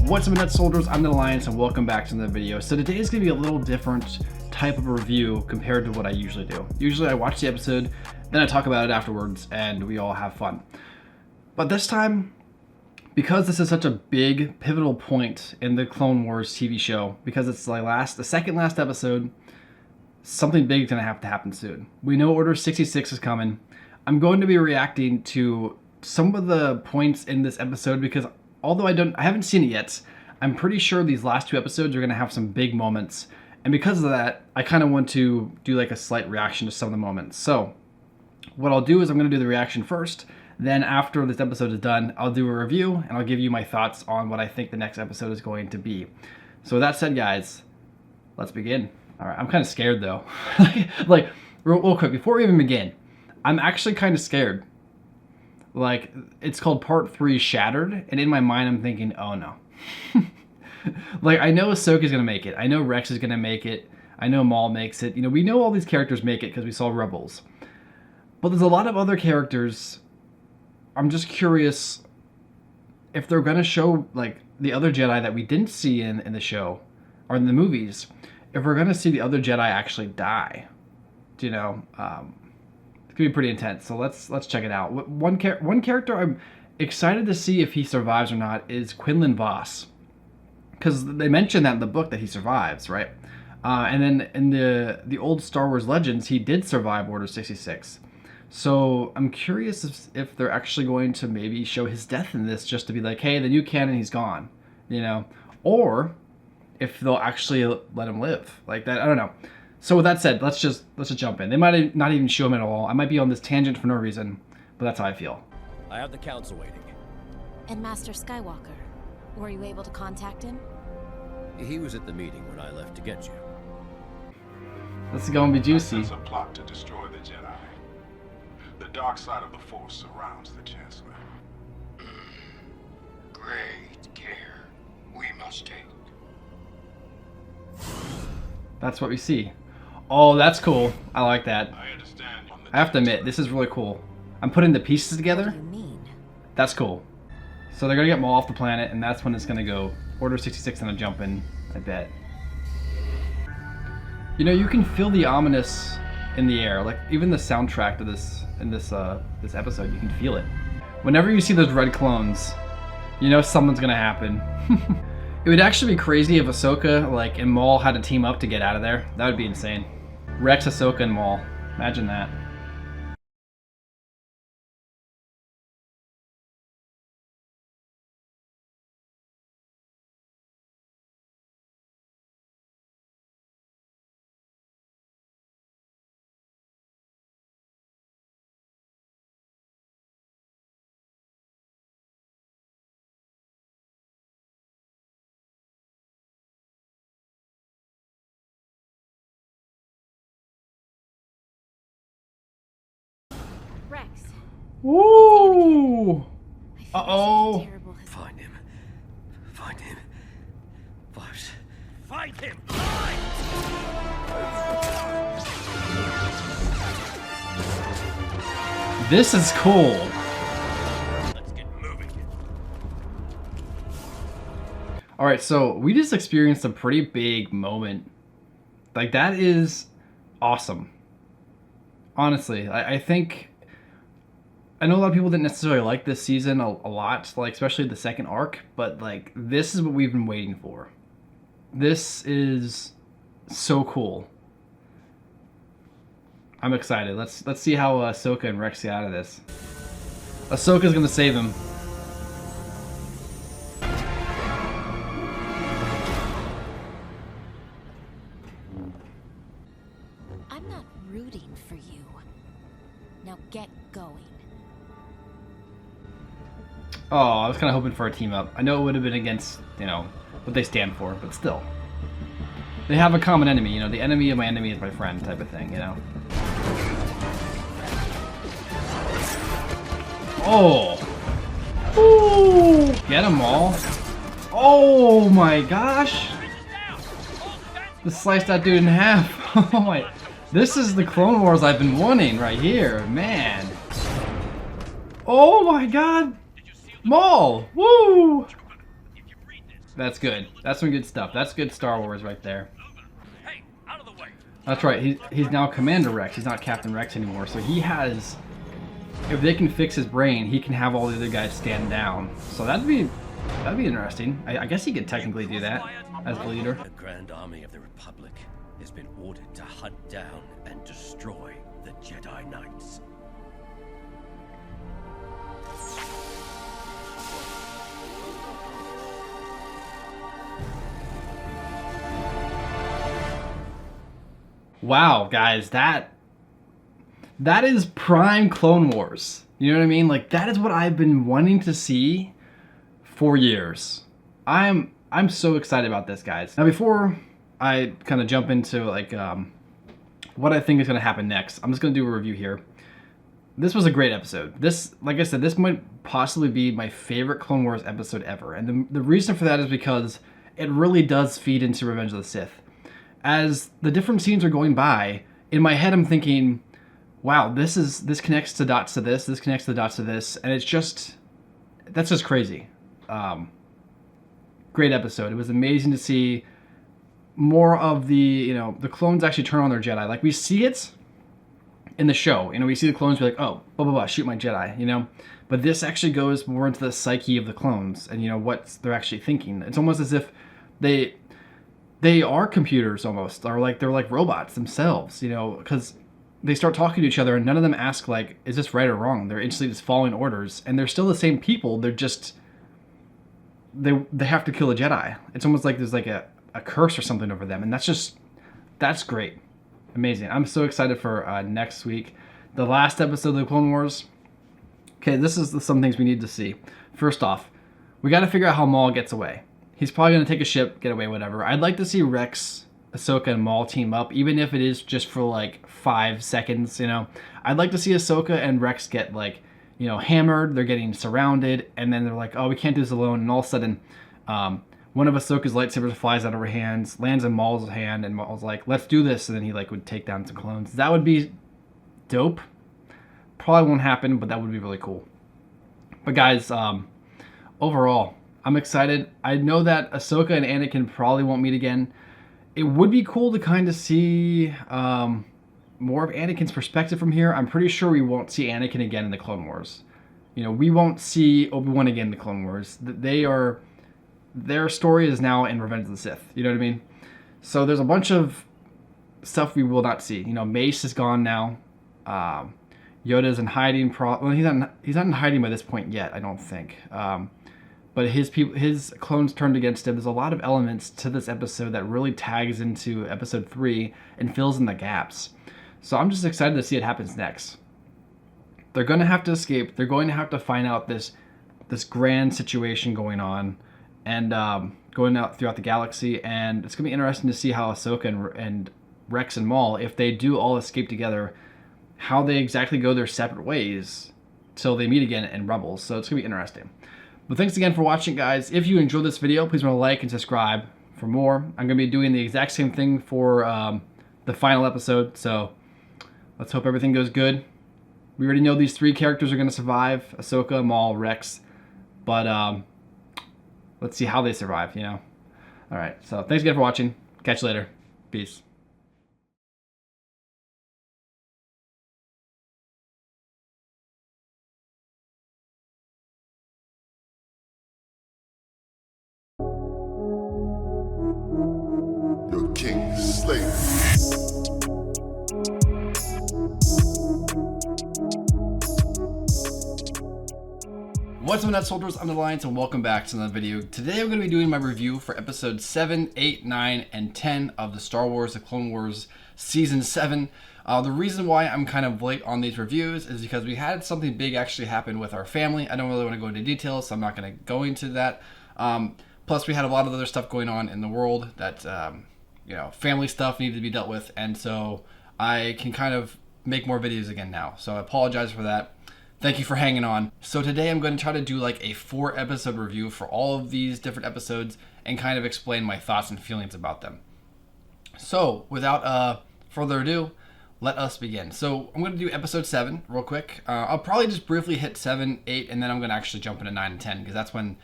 What's up, Net Soldiers? I'm the Alliance and welcome back to another video. So today is going to be a little different type of a review compared to what I usually do. Usually I watch the episode, then I talk about it afterwards, and we all have fun. But this time, because this is such a big, pivotal point in the Clone Wars TV show, because it's the second last episode, something big is going to have to happen soon. We know Order 66 is coming. I'm going to be reacting to some of the points in this episode because although I haven't seen it yet, I'm pretty sure these last two episodes are going to have some big moments. And because of that, I kind of want to do like a slight reaction to some of the moments. So what I'll do is I'm going to do the reaction first. Then after this episode is done, I'll do a review and I'll give you my thoughts on what I think the next episode is going to be. So with that said, guys, let's begin. All right, I'm kind of scared though. like real quick, before we even begin, I'm actually kind of scared. Like, it's called Part 3 Shattered, and in my mind I'm thinking, oh no. Like, I know Ahsoka's gonna make it. I know Rex is gonna make it. I know Maul makes it. You know, we know all these characters make it because we saw Rebels. But there's a lot of other characters. I'm just curious if they're gonna show, like, the other Jedi that we didn't see in the show, or in the movies, if we're gonna see the other Jedi actually die. You know, it's gonna be pretty intense, so let's check it out. One character I'm excited to see if he survives or not is Quinlan Vos, because they mentioned that in the book that he survives, right? And then in the old Star Wars Legends, he did survive Order 66. So I'm curious if they're actually going to maybe show his death in this, just to be like, hey, the new canon, he's gone, you know, or if they'll actually let him live like that. I don't know. So with that said, let's just jump in. They might not even show him at all. I might be on this tangent for no reason, but that's how I feel. I have the council waiting. And Master Skywalker, were you able to contact him? He was at the meeting when I left to get you. This is going to be juicy. It's a plot to destroy the Jedi. The dark side of the Force surrounds the Chancellor. Great care we must take. That's what we see. Oh, that's cool. I like that. I understand. I have to admit, this is really cool. I'm putting the pieces together. What do you mean? That's cool. So they're gonna get Maul off the planet, and that's when it's gonna go Order 66 and a jump in, I bet. You know, you can feel the ominous in the air. Like even the soundtrack to this episode, you can feel it. Whenever you see those red clones, you know something's gonna happen. It would actually be crazy if Ahsoka, and Maul had to team up to get out of there. That would be insane. Rex, Ahsoka, and Maul. Imagine that. Rex. Woo! Uh-oh. Find him. Find him. Vibes. Find him! This is cool. Let's get moving. Alright, so we just experienced a pretty big moment. Like, that is awesome. Honestly, I think... I know a lot of people didn't necessarily like this season a lot, like especially the second arc, but like this is what we've been waiting for. This is so cool. I'm excited. Let's see how Ahsoka and Rex get out of this. Ahsoka's gonna save him. I'm not rooting for you. Now get going. Oh, I was kind of hoping for a team up. I know it would have been against, you know, what they stand for, but still. They have a common enemy, you know, the enemy of my enemy is my friend type of thing, you know. Oh! Ooh! Get them all. Oh my gosh! Just sliced that dude in half. Oh my. This is the Clone Wars I've been wanting right here, man. Oh my god! Maul! Woo! That's good. That's some good stuff. That's good Star Wars right there. Hey, out of the way. That's right. He's now Commander Rex. He's not Captain Rex anymore. So he has, if they can fix his brain, he can have all the other guys stand down. So that'd be interesting. I guess he could technically do that as the leader. The Grand Army of the Republic has been ordered to hunt down and destroy the Jedi Knights. Wow, guys, that is prime Clone Wars. You know what I mean? Like, that is what I've been wanting to see for years. I'm so excited about this, guys. Now, before I kind of jump into like what I think is going to happen next, I'm just going to do a review here. This was a great episode. This, like I said, this might possibly be my favorite Clone Wars episode ever. And the reason for that is because it really does feed into Revenge of the Sith. As the different scenes are going by, in my head I'm thinking, wow, this connects to dots to this connects to dots to this, and that's just crazy. Great episode. It was amazing to see more of the clones actually turn on their Jedi. Like, we see it in the show, we see the clones be like, oh, blah blah blah, shoot my Jedi, but this actually goes more into the psyche of the clones and what they're actually thinking. It's almost as if they are computers almost, or like they're like robots themselves, because they start talking to each other and none of them ask like, is this right or wrong? They're instantly just following orders, and they're still the same people. They're just, they have to kill a Jedi. It's almost like there's like a curse or something over them, and that's great. Amazing. I'm so excited for next week, the last episode of the Clone Wars. Okay, this is some things we need to see. First off, we got to figure out how Maul gets away. He's probably going to take a ship, get away, whatever. I'd like to see Rex, Ahsoka, and Maul team up, even if it is just for like 5 seconds, I'd like to see Ahsoka and Rex get like, hammered. They're getting surrounded, and then they're like, oh, we can't do this alone. And all of a sudden, one of Ahsoka's lightsabers flies out of her hands, lands in Maul's hand, and Maul's like, let's do this. And then he like would take down some clones. That would be dope. Probably won't happen, but that would be really cool. But guys, overall, I'm excited. I know that Ahsoka and Anakin probably won't meet again. It would be cool to kind of see more of Anakin's perspective from here. I'm pretty sure we won't see Anakin again in the Clone Wars. We won't see Obi-Wan again in the Clone Wars. Their story is now in Revenge of the Sith. You know what I mean? So there's a bunch of stuff we will not see. Mace is gone now. Yoda's in hiding. Well, he's not in hiding by this point yet, I don't think. But his clones turned against him. There's a lot of elements to this episode that really tags into episode 3 and fills in the gaps. So I'm just excited to see what happens next. They're going to have to escape. They're going to have to find out this grand situation going on, and going out throughout the galaxy. And it's going to be interesting to see how Ahsoka and Rex and Maul, if they do all escape together, how they exactly go their separate ways till they meet again in Rebels. So it's going to be interesting. But thanks again for watching, guys. If you enjoyed this video, please remember to like and subscribe for more. I'm going to be doing the exact same thing for the final episode, so let's hope everything goes good. We already know these 3 characters are going to survive, Ahsoka, Maul, Rex, but let's see how they survive, Alright, so thanks again for watching. Catch you later. Peace. Your king slave. What's up, Net Soldiers? I'm the Alliance, and welcome back to another video. Today I'm going to be doing my review for episodes 7, 8, 9, and 10 of the Star Wars The Clone Wars Season 7. The reason why I'm kind of late on these reviews is because we had something big actually happen with our family. I don't really want to go into details, so I'm not going to go into that. Plus, we had a lot of other stuff going on in the world that, family stuff needed to be dealt with, and so I can kind of make more videos again now. So I apologize for that. Thank you for hanging on. So today I'm going to try to do like a 4-episode review for all of these different episodes and kind of explain my thoughts and feelings about them. So without further ado, let us begin. So I'm going to do episode 7 real quick. I'll probably just briefly hit 7, 8, and then I'm going to actually jump into 9 and 10, because that's when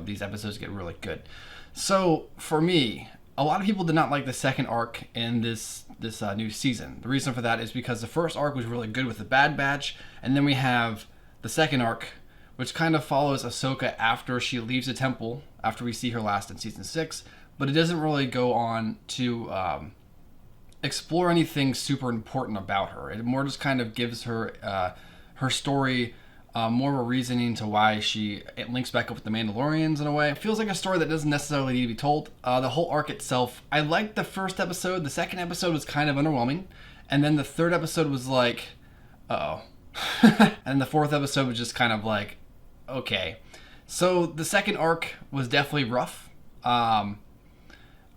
these episodes get really good. So for me, a lot of people did not like the second arc in this new season. The reason for that is because the first arc was really good with the Bad Batch, and then we have the second arc, which kind of follows Ahsoka after she leaves the temple, after we see her last in season 6, but it doesn't really go on to explore anything super important about her. It more just kind of gives her her story more of a reasoning to why it links back up with the Mandalorians in a way. It feels like a story that doesn't necessarily need to be told. The whole arc itself, I liked the first episode. The second episode was kind of underwhelming, and then the third episode was like, uh-oh. And the fourth episode was just kind of like, okay. So the second arc was definitely rough.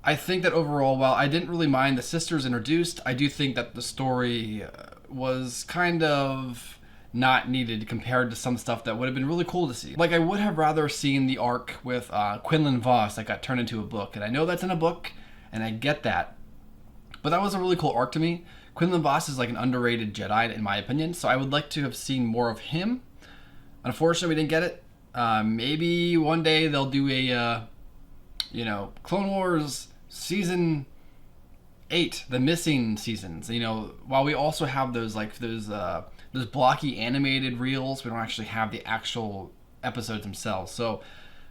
I think that overall, while I didn't really mind the sisters introduced, I do think that the story was kind of not needed compared to some stuff that would have been really cool to see. Like, I would have rather seen the arc with Quinlan Vos that got turned into a book. And I know that's in a book, and I get that. But that was a really cool arc to me. Quinlan Vos is like an underrated Jedi, in my opinion, so I would like to have seen more of him. Unfortunately, we didn't get it. Maybe one day they'll do a, Clone Wars Season 8, the missing seasons. While we also have those blocky animated reels, we don't actually have the actual episodes themselves. So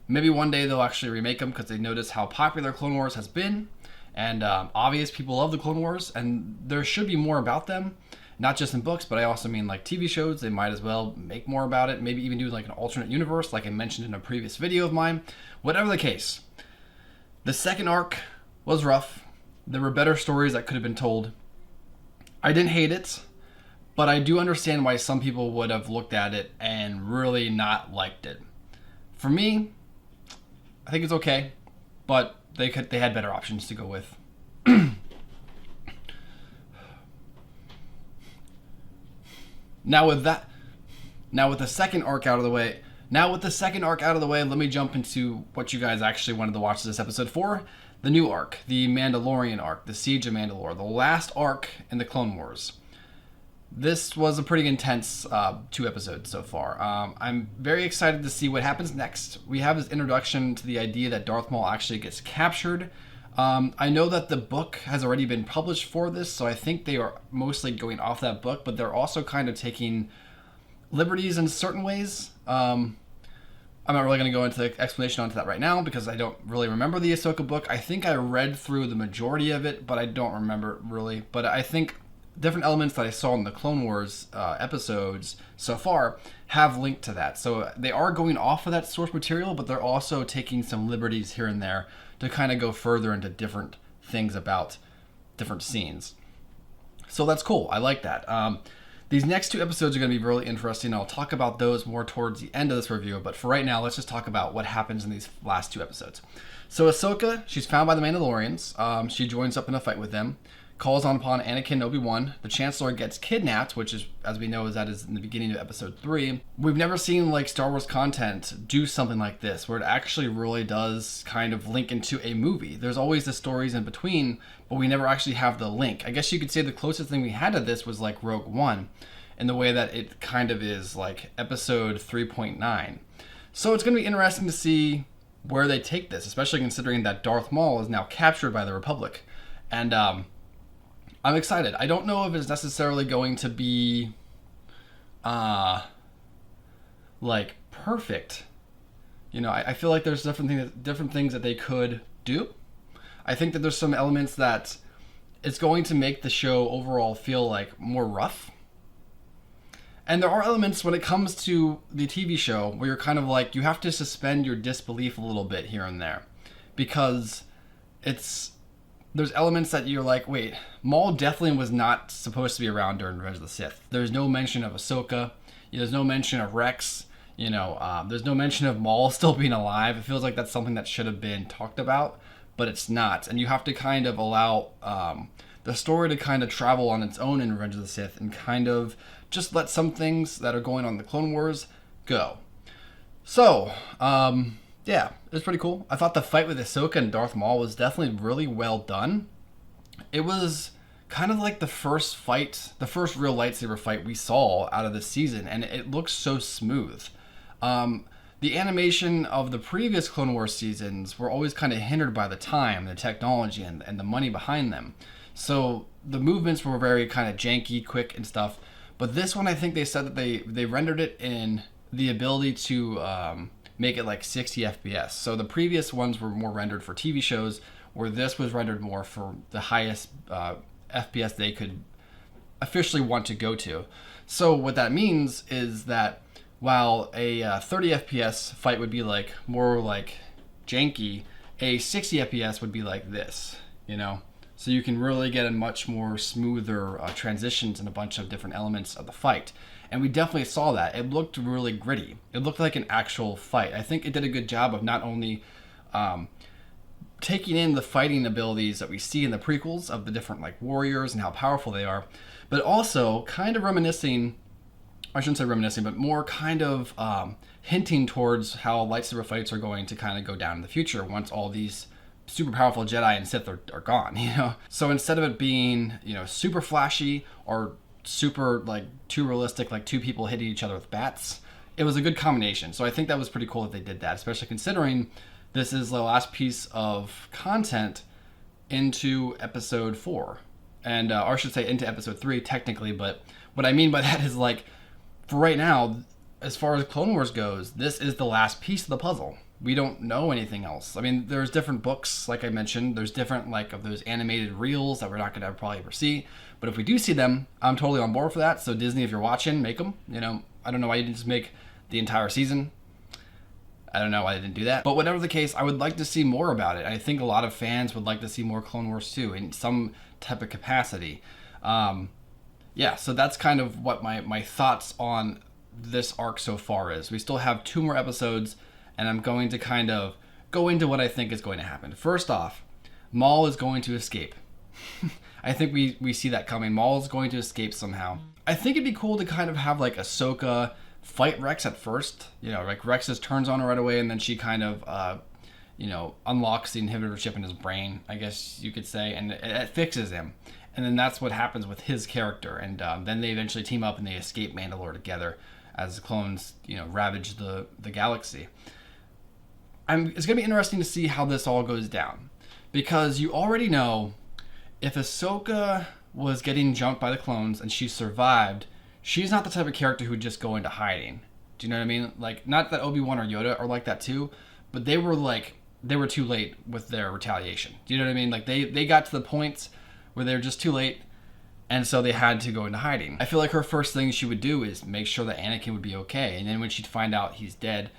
maybe one day they'll actually remake them because they notice how popular Clone Wars has been. And obvious people love the Clone Wars, and there should be more about them, not just in books, but I also mean like TV shows. They might as well make more about it, maybe even do like an alternate universe like I mentioned in a previous video of mine. Whatever the case, the second arc was rough. There were better stories that could have been told. I didn't hate it, but I do understand why some people would have looked at it and really not liked it. For me, I think it's okay, but they had better options to go with. Now with the second arc out of the way, let me jump into what you guys actually wanted to watch this episode for. The new arc, the Mandalorian arc, the Siege of Mandalore, the last arc in the Clone Wars. This was a pretty intense 2 episodes so far. I'm very excited to see what happens next. We have this introduction to the idea that Darth Maul actually gets captured. I know that the book has already been published for this, so I think they are mostly going off that book, but they're also kind of taking liberties in certain ways. I'm not really going to go into the explanation onto that right now because I don't really remember the Ahsoka book. I think I read through the majority of it, but I don't remember really. But I think different elements that I saw in the Clone Wars episodes so far have linked to that. So they are going off of that source material, but they're also taking some liberties here and there to kind of go further into different things about different scenes. So that's cool. I like that. These next 2 episodes are going to be really interesting. I'll talk about those more towards the end of this review, but for right now, let's just talk about what happens in these last 2 episodes. So Ahsoka, she's found by the Mandalorians. She joins up in a fight with them, calls upon Anakin and Obi-Wan. The Chancellor gets kidnapped, which is, as we know, that is in the beginning of episode 3. We've never seen like Star Wars content do something like this, where it actually really does kind of link into a movie. There's always the stories in between, but we never actually have the link. I guess you could say the closest thing we had to this was like Rogue One, in the way that it kind of is like episode 3.9. So it's going to be interesting to see where they take this, especially considering that Darth Maul is now captured by the Republic. And I'm excited. I don't know if it's necessarily going to be like perfect. I feel like there's different things that they could do. I think that there's some elements that it's going to make the show overall feel like more rough. And there are elements when it comes to the TV show where you're kind of like, you have to suspend your disbelief a little bit here and there, because there's elements that you're like, wait, Maul definitely was not supposed to be around during Revenge of the Sith. There's no mention of Ahsoka. There's no mention of Rex. There's no mention of Maul still being alive. It feels like that's something that should have been talked about, but it's not. And you have to kind of allow the story to kind of travel on its own in Revenge of the Sith and kind of just let some things that are going on in the Clone Wars go. So, yeah, it was pretty cool. I thought the fight with Ahsoka and Darth Maul was definitely really well done. It was kind of like the first real lightsaber fight we saw out of this season, and it looks so smooth. the animation of the previous Clone Wars seasons were always kind of hindered by the time, the technology, and the money behind them. So the movements were very kind of janky, quick, and stuff. But this one, I think they said that they rendered it in the ability to make it like 60 FPS. So the previous ones were more rendered for TV shows, where this was rendered more for the highest FPS they could officially want to go to. So what that means is that while a 30 FPS fight would be like more like janky, a 60 FPS would be like this, you know? So you can really get a much more smoother transitions in a bunch of different elements of the fight. And we definitely saw that. It looked really gritty. It looked like an actual fight. I think it did a good job of not only taking in the fighting abilities that we see in the prequels of the different like warriors and how powerful they are, but also kind of reminiscing, I shouldn't say reminiscing, but more kind of hinting towards how lightsaber fights are going to kind of go down in the future once all these super powerful Jedi and Sith are gone, you know? So instead of it being, you know, super flashy or super like too realistic, like two people hitting each other with bats, it was a good combination. So I think that was pretty cool that they did that, especially considering this is the last piece of content into episode 4. And, or I should say into episode 3 technically, but what I mean by that is like, for right now, as far as Clone Wars goes, this is the last piece of the puzzle. We don't know anything else. I mean, there's different books, like I mentioned. There's different, like, of those animated reels that we're not going to probably ever see. But if we do see them, I'm totally on board for that. So Disney, if you're watching, make them. You know, I don't know why you didn't just make the entire season. I don't know why they didn't do that. But whatever the case, I would like to see more about it. I think a lot of fans would like to see more Clone Wars too, in some type of capacity. Yeah, so that's kind of what my thoughts on this arc so far is. We still have 2 more episodes, and I'm going to kind of go into what I think is going to happen. First off, Maul is going to escape. I think we see that coming. Maul is going to escape somehow. I think it'd be cool to kind of have like Ahsoka fight Rex at first. You know, like Rex just turns on her right away, and then she kind of, you know, unlocks the inhibitor chip in his brain, I guess you could say, and it fixes him. And then that's what happens with his character. And then they eventually team up and they escape Mandalore together as the clones, you know, ravage the galaxy. It's going to be interesting to see how this all goes down. Because you already know if Ahsoka was getting jumped by the clones and she survived, she's not the type of character who would just go into hiding. Do you know what I mean? Like, not that Obi-Wan or Yoda are like that too, but they were too late with their retaliation. Do you know what I mean? Like, they got to the point where they were just too late, and so they had to go into hiding. I feel like her first thing she would do is make sure that Anakin would be okay, and then when she'd find out he's dead,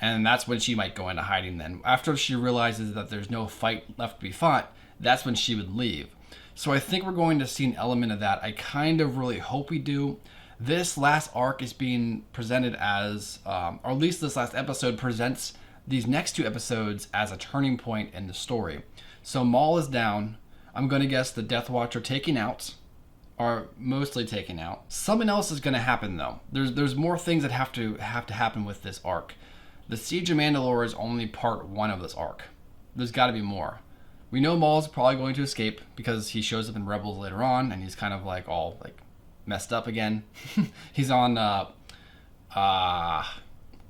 and that's when she might go into hiding then. After she realizes that there's no fight left to be fought, that's when she would leave. So I think we're going to see an element of that. I kind of really hope we do. This last arc is being presented as, or at least this last episode presents these next 2 episodes as a turning point in the story. So Maul is down. I'm going to guess the Death Watch are taken out, or mostly taken out. Something else is going to happen though. There's more things that have to happen with this arc. The Siege of Mandalore is only part 1 of this arc. There's got to be more. We know Maul's probably going to escape because he shows up in Rebels later on, and he's kind of like all like messed up again. He's on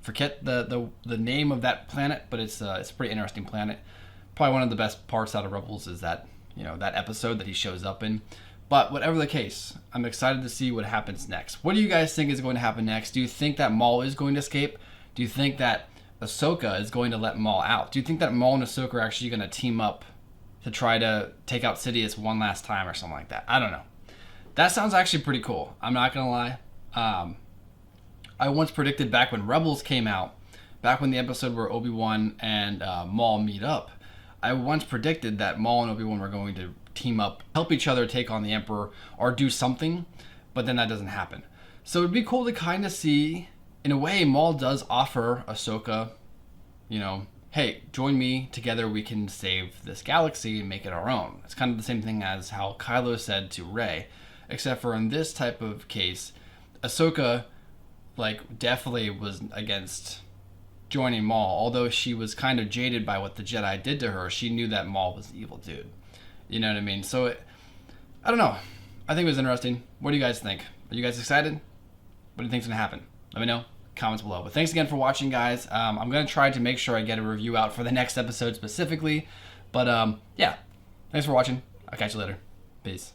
forget the name of that planet, but it's a pretty interesting planet. Probably one of the best parts out of Rebels is that, you know, that episode that he shows up in. But whatever the case, I'm excited to see what happens next. What do you guys think is going to happen next? Do you think that Maul is going to escape? Do you think that Ahsoka is going to let Maul out? Do you think that Maul and Ahsoka are actually going to team up to try to take out Sidious one last time or something like that? I don't know. That sounds actually pretty cool. I'm not going to lie. I once predicted back when Rebels came out, back when the episode where Obi-Wan and Maul meet up, I once predicted that Maul and Obi-Wan were going to team up, help each other take on the Emperor, or do something, but then that doesn't happen. So it'd be cool to kind of see, in a way, Maul does offer Ahsoka, you know, hey, join me, together we can save this galaxy and make it our own. It's kind of the same thing as how Kylo said to Rey, except for in this type of case, Ahsoka, like, definitely was against joining Maul. Although she was kind of jaded by what the Jedi did to her, she knew that Maul was an evil dude. You know what I mean? So, I don't know. I think it was interesting. What do you guys think? Are you guys excited? What do you think's going to happen? Let me know comments below. But thanks again for watching, guys. I'm going to try to make sure I get a review out for the next episode specifically. But yeah, thanks for watching. I'll catch you later. Peace.